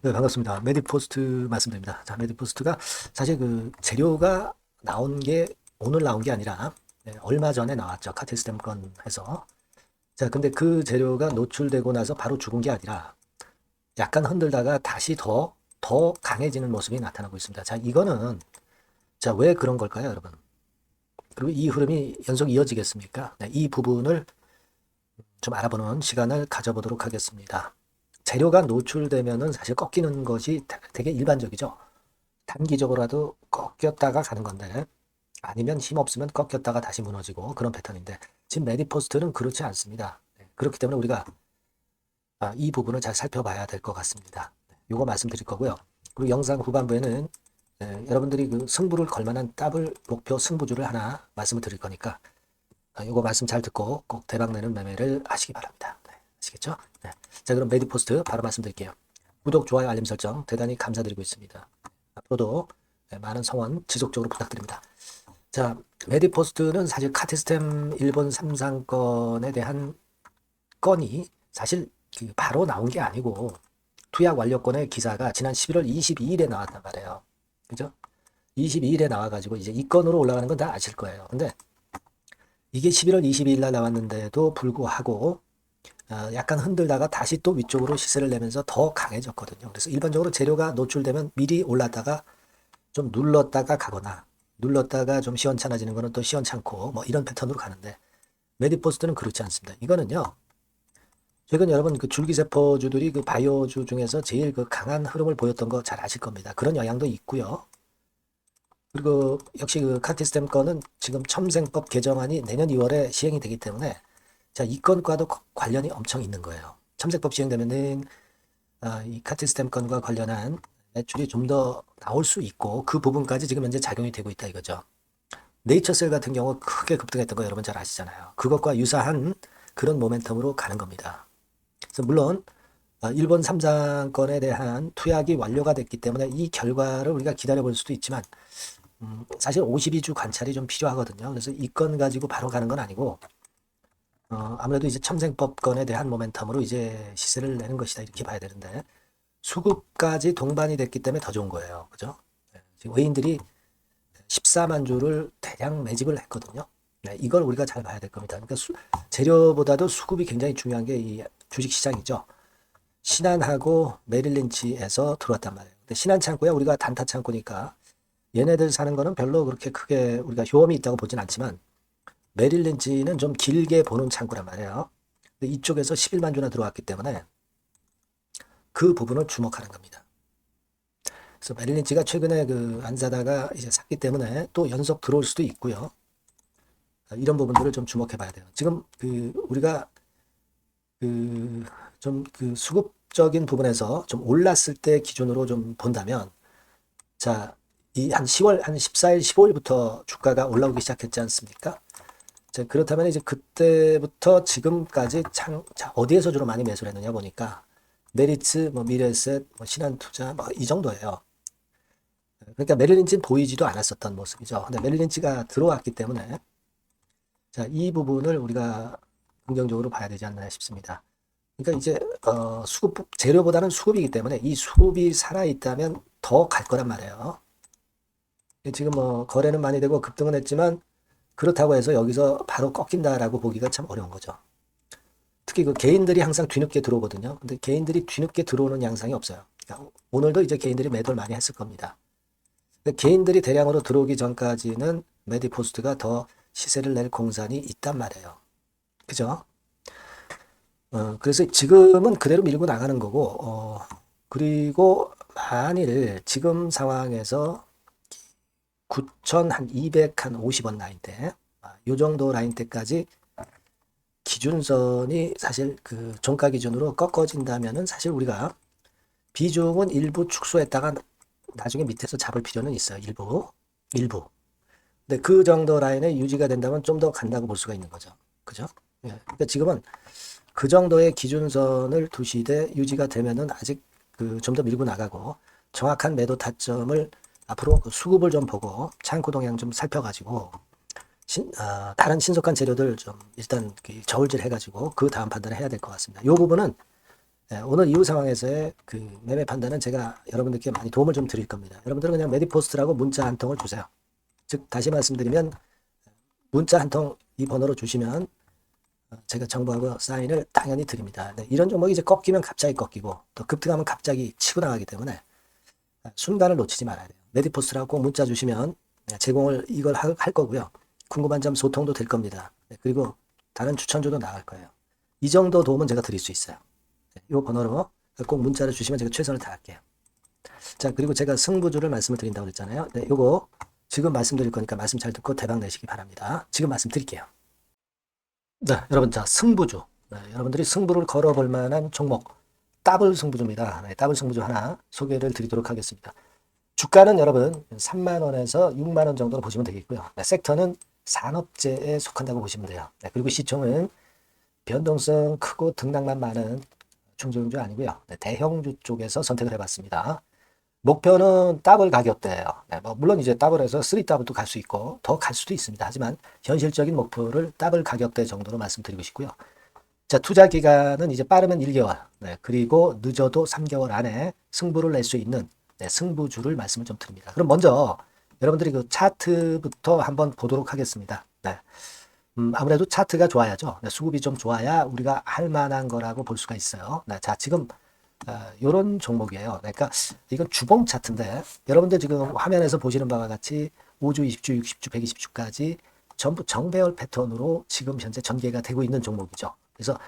네, 반갑습니다. 메디포스트 말씀드립니다. 자, 메디포스트가 사실 그 재료가 나온 게 오늘 나온 게 아니라 얼마 전에 나왔죠. 카티스템 건 해서. 자, 근데 그 재료가 노출되고 나서 바로 죽은 게 아니라 약간 흔들다가 다시 더 강해지는 모습이 나타나고 있습니다. 자, 이거는 자, 왜 그런 걸까요, 여러분? 그리고 이 흐름이 연속 이어지겠습니까? 네, 이 부분을 좀 알아보는 시간을 가져보도록 하겠습니다. 재료가 노출되면은 사실 꺾이는 것이 되게 일반적이죠. 단기적으로라도 꺾였다가 가는 건데 아니면 힘 없으면 꺾였다가 다시 무너지고 그런 패턴인데 지금 메디포스트는 그렇지 않습니다. 그렇기 때문에 우리가 이 부분을 잘 살펴봐야 될 것 같습니다. 요거 말씀드릴 거고요. 그리고 영상 후반부에는 여러분들이 그 승부를 걸 만한 더블 목표 승부주를 하나 말씀을 드릴 거니까 요거 말씀 잘 듣고 꼭 대박내는 매매를 하시기 바랍니다. 네, 아시겠죠? 네. 자, 그럼 메디포스트 바로 말씀드릴게요. 구독, 좋아요, 알림 설정 대단히 감사드리고 있습니다. 앞으로도 많은 성원 지속적으로 부탁드립니다. 자, 메디포스트는 사실 카티스템 일본 3상권에 대한 건이 사실 바로 나온 게 아니고 투약 완료권의 기사가 지난 11월 22일에 나왔단 말이에요. 그죠? 22일에 나와가지고 이제 이 건으로 올라가는 건 다 아실 거예요. 근데 이게 11월 22일 날 나왔는데도 불구하고 약간 흔들다가 다시 또 위쪽으로 시세를 내면서 더 강해졌거든요. 그래서 일반적으로 재료가 노출되면 미리 올랐다가 좀 눌렀다가 가거나 눌렀다가 좀 시원찮아지는 거는 또 시원찮고 뭐 이런 패턴으로 가는데 메디포스트는 그렇지 않습니다. 이거는요. 최근 여러분 그 줄기세포주들이 그 바이오주 중에서 제일 그 강한 흐름을 보였던 거 잘 아실 겁니다. 그런 영향도 있고요. 그리고 역시 그 카티스템 건은 지금 첨생법 개정안이 내년 2월에 시행이 되기 때문에 자, 이 건과도 관련이 엄청 있는 거예요. 첨생법 시행되면은 이 카티스템 건과 관련한 매출이 좀 더 나올 수 있고 그 부분까지 지금 현재 작용이 되고 있다 이거죠. 네이처셀 같은 경우 크게 급등했던 거 여러분 잘 아시잖아요. 그것과 유사한 그런 모멘텀으로 가는 겁니다. 그래서 물론 일본 3장건에 대한 투약이 완료가 됐기 때문에 이 결과를 우리가 기다려볼 수도 있지만 사실 52주 관찰이 좀 필요하거든요. 그래서 이 건 가지고 바로 가는 건 아니고 아무래도 이제 첨생법건에 대한 모멘텀으로 이제 시세를 내는 것이다 이렇게 봐야 되는데 수급까지 동반이 됐기 때문에 더 좋은 거예요. 그죠? 지금 외인들이 14만 주를 대량 매집을 했거든요. 네, 이걸 우리가 잘 봐야 될 겁니다. 그러니까 재료보다도 수급이 굉장히 중요한 게 이 주식시장이죠. 신한하고 메릴린치에서 들어왔단 말이에요. 근데 신한 창고야 우리가 단타 창고니까 얘네들 사는 거는 별로 그렇게 크게 우리가 효험이 있다고 보진 않지만 메릴린치는 좀 길게 보는 창고란 말이에요. 근데 이쪽에서 11만 주나 들어왔기 때문에 그 부분을 주목하는 겁니다. 그래서 메릴린치가 최근에 그 안 사다가 이제 샀기 때문에 또 연속 들어올 수도 있고요. 이런 부분들을 좀 주목해 봐야 돼요. 지금 그 우리가 그 좀 그 수급적인 부분에서 좀 올랐을 때 기준으로 좀 본다면 자, 이 한 10월 한 14일, 15일부터 주가가 올라오기 시작했지 않습니까? 자, 그렇다면 이제 그때부터 지금까지 자, 어디에서 주로 많이 매수를 했느냐 보니까 메리츠, 뭐 미래에셋, 뭐 신한투자 뭐 이 정도예요. 그러니까 메릴린치는 보이지도 않았었던 모습이죠. 근데 메릴린치가 들어왔기 때문에 자, 이 부분을 우리가 긍정적으로 봐야 되지 않나 싶습니다. 그러니까 이제 수급 재료보다는 수급이기 때문에 이 수급이 살아 있다면 더 갈 거란 말이에요. 지금 뭐 거래는 많이 되고 급등은 했지만 그렇다고 해서 여기서 바로 꺾인다라고 보기가 참 어려운 거죠. 특히 그 개인들이 항상 뒤늦게 들어오거든요. 근데 개인들이 뒤늦게 들어오는 양상이 없어요. 그러니까 오늘도 이제 개인들이 매도를 많이 했을 겁니다. 개인들이 대량으로 들어오기 전까지는 메디포스트가 더 시세를 낼 공산이 있단 말이에요. 그죠? 그래서 지금은 그대로 밀고 나가는 거고, 그리고 만일 지금 상황에서 9,250원 라인대, 요 정도 라인대까지 기준선이 사실 그 종가 기준으로 꺾어진다면은 사실 우리가 비중은 일부 축소했다가 나중에 밑에서 잡을 필요는 있어요. 일부. 근데 그 정도 라인에 유지가 된다면 좀 더 간다고 볼 수가 있는 거죠. 그죠? 예. 그러니까 지금은 그 정도의 기준선을 두시되 유지가 되면은 아직 그 좀 더 밀고 나가고 정확한 매도 타점을 앞으로 그 수급을 좀 보고 창고 동향 좀 살펴가지고 다른 신속한 재료들 좀 일단 그 저울질 해가지고 그 다음 판단을 해야 될 것 같습니다. 이 부분은 오늘 이후 상황에서의 그 매매 판단은 제가 여러분들께 많이 도움을 좀 드릴 겁니다. 여러분들은 그냥 메디포스트라고 문자 한 통을 주세요. 즉 다시 말씀드리면 문자 한 통 이 번호로 주시면 제가 정보하고 사인을 당연히 드립니다. 네, 이런 종목이 이제 꺾이면 갑자기 꺾이고 또 급등하면 갑자기 치고 나가기 때문에 순간을 놓치지 말아야 돼요. 메디포스트라고 꼭 문자 주시면 제공을 이걸 할 거고요. 궁금한 점 소통도 될 겁니다. 네, 그리고 다른 추천주도 나갈 거예요. 이 정도 도움은 제가 드릴 수 있어요. 이 번호로 꼭 문자를 주시면 제가 최선을 다할게요. 자, 그리고 제가 승부주를 말씀을 드린다고 그랬잖아요. 네, 요거 지금 말씀드릴 거니까 말씀 잘 듣고 대박 내시기 바랍니다. 지금 말씀드릴게요. 네, 여러분, 자, 승부주. 네, 여러분들이 승부를 걸어볼 만한 종목, 더블 승부주입니다. 네, 더블 승부주 하나 소개를 드리도록 하겠습니다. 주가는 여러분 3만 원에서 6만 원 정도로 보시면 되겠고요. 네, 섹터는 산업재에 속한다고 보시면 돼요. 네, 그리고 시총은 변동성 크고 등락만 많은 중소형주 아니고요. 네, 대형주 쪽에서 선택을 해봤습니다. 목표는 더블 가격대예요. 네, 뭐 물론 이제 더블에서 3더블도 갈 수 있고 더 갈 수도 있습니다. 하지만 현실적인 목표를 더블 가격대 정도로 말씀드리고 싶고요. 자, 투자 기간은 이제 빠르면 1개월, 네, 그리고 늦어도 3개월 안에 승부를 낼 수 있는 승부주를 말씀을 좀 드립니다. 그럼 먼저 여러분들이 그 차트부터 한번 보도록 하겠습니다. 네. 아무래도 차트가 좋아야죠. 네, 수급이 좀 좋아야 우리가 할 만한 거라고 볼 수가 있어요. 네, 자, 지금 요런 종목이에요. 그러니까 이건 주봉 차트인데 여러분들 지금 화면에서 보시는 바와 같이 5주, 20주, 60주, 120주까지 전부 정배열 패턴으로 지금 현재 전개가 되고 있는 종목이죠. 그래서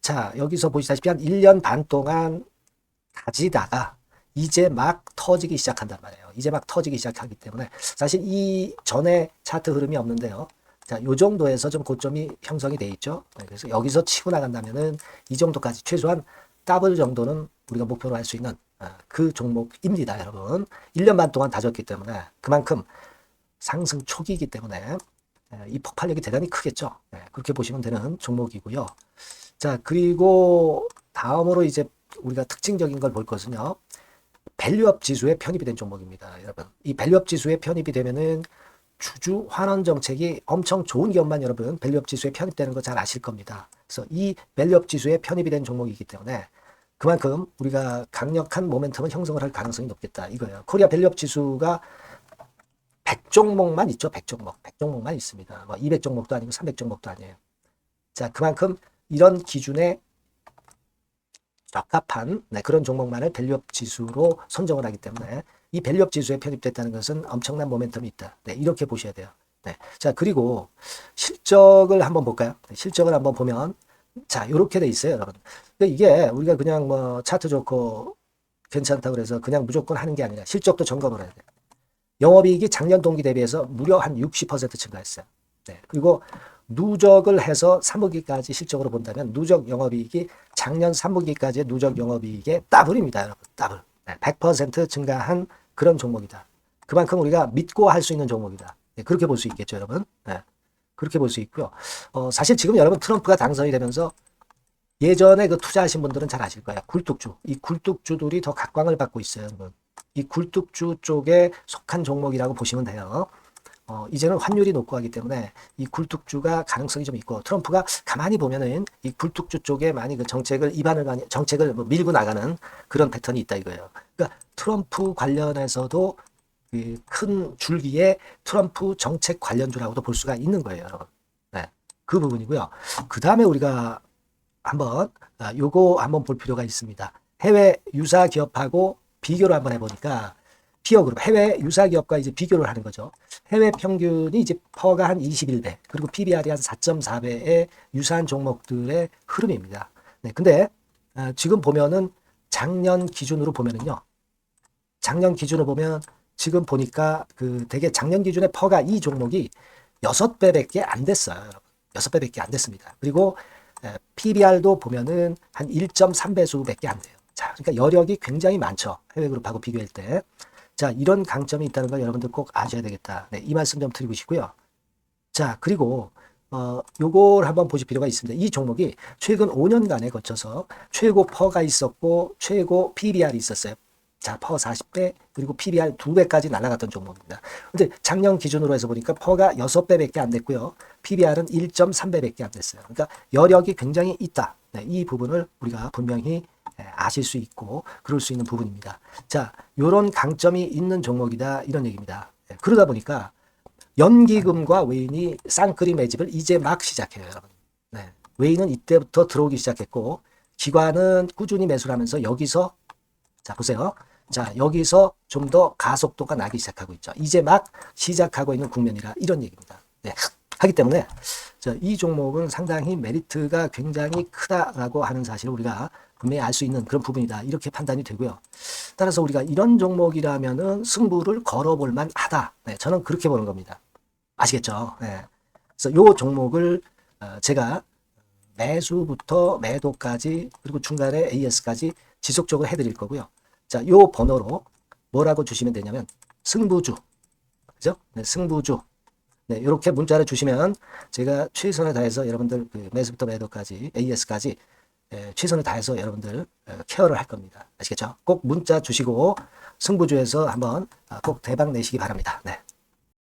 자, 여기서 보시다시피 한 1년 반 동안 가지다가 이제 막 터지기 시작한단 말이에요. 이제 막 터지기 시작하기 때문에 사실 이 전에 차트 흐름이 없는데요. 자, 요 정도에서 좀 고점이 형성이 돼 있죠. 네, 그래서 여기서 치고 나간다면은 이 정도까지 최소한 더블 정도는 우리가 목표로 할 수 있는 그 종목입니다, 여러분. 1년 반 동안 다졌기 때문에 그만큼 상승 초기이기 때문에 이 폭발력이 대단히 크겠죠. 네, 그렇게 보시면 되는 종목이고요. 자, 그리고 다음으로 이제 우리가 특징적인 걸 볼 것은요. 밸류업 지수에 편입이 된 종목입니다, 여러분. 이 밸류업 지수에 편입이 되면은 주주 환원 정책이 엄청 좋은 기업만 여러분 밸류업 지수에 편입되는 거 잘 아실 겁니다. 그래서 이 밸류업 지수에 편입이 된 종목이기 때문에 그만큼 우리가 강력한 모멘텀을 형성을 할 가능성이 높겠다 이거예요. 코리아 밸류업 지수가 100종목만 있죠. 100종목. 100종목만 있습니다. 뭐 200종목도 아니고 300종목도 아니에요. 자, 그만큼 이런 기준에 적합한 그런 종목만을 밸류업 지수로 선정을 하기 때문에 이 밸류업 지수에 편입됐다는 것은 엄청난 모멘텀이 있다. 네, 이렇게 보셔야 돼요. 네. 자, 그리고 실적을 한번 볼까요? 네, 실적을 한번 보면 자, 이렇게 돼 있어요, 여러분. 그러니까 이게 우리가 그냥 뭐 차트 좋고 괜찮다고 그래서 그냥 무조건 하는 게 아니라 실적도 점검을 해야 돼요. 영업이익이 작년 동기 대비해서 무려 한 60% 증가했어요. 네. 그리고 누적을 해서 3분기까지 실적으로 본다면 누적 영업이익이 작년 3분기까지의 누적 영업이익의 더블입니다, 여러분. 더블. 네, 100% 증가한 그런 종목이다. 그만큼 우리가 믿고 할 수 있는 종목이다. 네, 그렇게 볼 수 있겠죠, 여러분. 네, 그렇게 볼 수 있고요. 사실 지금 여러분 트럼프가 당선이 되면서 예전에 그 투자하신 분들은 잘 아실 거예요. 굴뚝주. 이 굴뚝주들이 더 각광을 받고 있어요, 여러분. 이 굴뚝주 쪽에 속한 종목이라고 보시면 돼요. 이제는 환율이 높고 하기 때문에 이 굴뚝주가 가능성이 좀 있고 트럼프가 가만히 보면은 이 굴뚝주 쪽에 많이 그 정책을 뭐 밀고 나가는 그런 패턴이 있다 이거예요. 그러니까 트럼프 관련해서도 큰 줄기에 트럼프 정책 관련주라고도 볼 수가 있는 거예요, 여러분. 네, 그 부분이고요. 그 다음에 우리가 한번 요거 한번 볼 필요가 있습니다. 해외 유사 기업하고 비교를 한번 해보니까 피어 그룹 해외 유사 기업과 이제 비교를 하는 거죠. 해외 평균이 이제 퍼가 한 21배, 그리고 PBR이 한 4.4배의 유사한 종목들의 흐름입니다. 네, 근데 지금 보면은 작년 기준으로 보면은요. 작년 기준으로 보면 지금 보니까 그 되게 작년 기준에 퍼가 이 종목이 6배밖에 안 됐어요, 여러분. 6배밖에 안 됐습니다. 그리고 PBR도 보면은 한 1.3배수밖에 안 돼요. 자, 그러니까 여력이 굉장히 많죠. 해외 그룹하고 비교할 때. 자, 이런 강점이 있다는 걸 여러분들 꼭 아셔야 되겠다. 네, 이 말씀 좀 드리고 싶고요. 자, 그리고 요걸 한번 보실 필요가 있습니다. 이 종목이 최근 5년간에 거쳐서 최고 퍼가 있었고 최고 PBR이 있었어요. 자, 퍼 40배 그리고 PBR 2배까지 날아갔던 종목입니다. 근데 작년 기준으로 해서 보니까 퍼가 6배밖에 안 됐고요. PBR은 1.3배밖에 안 됐어요. 그러니까 여력이 굉장히 있다. 네, 이 부분을 우리가 분명히 아실 수 있고 그럴 수 있는 부분입니다. 자, 요런 강점이 있는 종목이다 이런 얘기입니다. 그러다 보니까 연기금과 외인이 쌍끌이 매집을 이제 막 시작해요, 여러분. 네. 외인은 이때부터 들어오기 시작했고 기관은 꾸준히 매수를 하면서 여기서 자 보세요. 자 여기서 좀 더 가속도가 나기 시작하고 있죠. 이제 막 시작하고 있는 국면이라 이런 얘기입니다. 네. 하기 때문에 자, 이 종목은 상당히 메리트가 굉장히 크다라고 하는 사실을 우리가 분명히 알 수 있는 그런 부분이다. 이렇게 판단이 되고요. 따라서 우리가 이런 종목이라면은 승부를 걸어볼 만하다. 네, 저는 그렇게 보는 겁니다. 아시겠죠? 네. 그래서 요 종목을 제가 매수부터 매도까지 그리고 중간에 AS까지 지속적으로 해드릴 거고요. 자, 요 번호로 뭐라고 주시면 되냐면 승부주, 그죠? 네, 승부주. 네, 이렇게 문자를 주시면 제가 최선을 다해서 여러분들 그 매수부터 매도까지 AS까지 최선을 다해서 여러분들 케어를 할 겁니다. 아시겠죠? 꼭 문자 주시고 승부주에서 한번 꼭 대박 내시기 바랍니다. 네.